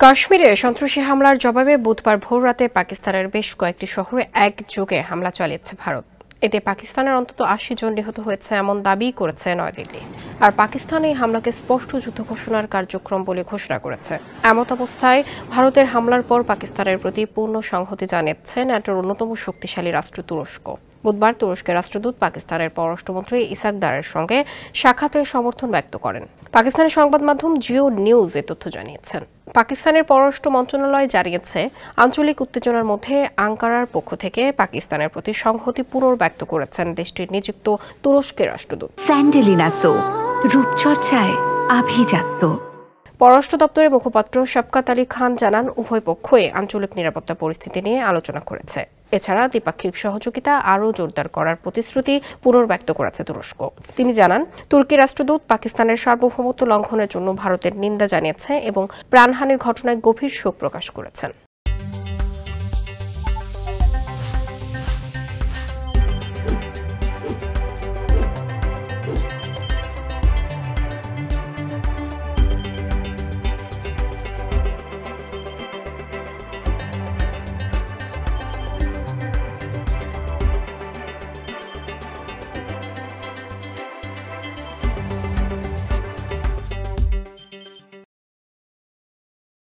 কাশ্মীরে সন্ত্রাসী হামলার জবাবে বুধবার ভোররাতে পাকিস্তানের বেশ কয়েকটি শহরে একযোগে হামলা চালিয়েছে ভারত। এতে পাকিস্তানের অন্তত ৮০ জন নিহত হয়েছে এমন দাবি করেছে নয়াদিল্লি। আর পাকিস্তান এই হামলাকে স্পষ্ট যুদ্ধ ঘোষণার কার্যক্রম বলে ঘোষণা করেছে। এমত অবস্থায় ভারতের হামলার পর পাকিস্তানের প্রতি পূর্ণ সংহতি জানিয়েছে ন্যাটোর অন্যতম শক্তিশালী রাষ্ট্র তুরস্ক। বুধবার তুরস্কের রাষ্ট্রদূত পাকিস্তানের পররাষ্ট্রমন্ত্রী ইসাক দারের সঙ্গে সাক্ষাতে সমর্থন ব্যক্ত করেন। পাকিস্তানের সংবাদ মাধ্যম জিও নিউজ এ তথ্য জানিয়েছেন। পাকিস্তানের পররাষ্ট্র মন্ত্রণালয় জানিয়েছে, আঞ্চলিক উত্তেজনার মধ্যে আঙ্কারার পক্ষ থেকে পাকিস্তানের প্রতি সংহতি পুনর্ব্যক্ত করেছেন দেশটির নিযুক্ত তুরস্কের রাষ্ট্রদূত। স্যান্ডেলিনা সো, রূপচর্চায় আভিজাত্য। পররাষ্ট্র দপ্তরের মুখপাত্র শফকাত আলী খান জানান, উভয় পক্ষই আঞ্চলিক নিরাপত্তা পরিস্থিতি নিয়ে আলোচনা করেছে। এছাড়া দ্বিপাক্ষিক সহযোগিতা আরও জোরদার করার প্রতিশ্রুতি পুনর্ব্যক্ত করেছে তুরস্ক। তিনি জানান, তুর্কি রাষ্ট্রদূত পাকিস্তানের সার্বভৌমত্ব লঙ্ঘনের জন্য ভারতের নিন্দা জানিয়েছে এবং প্রাণহানির ঘটনায় গভীর শোক প্রকাশ করেছেন।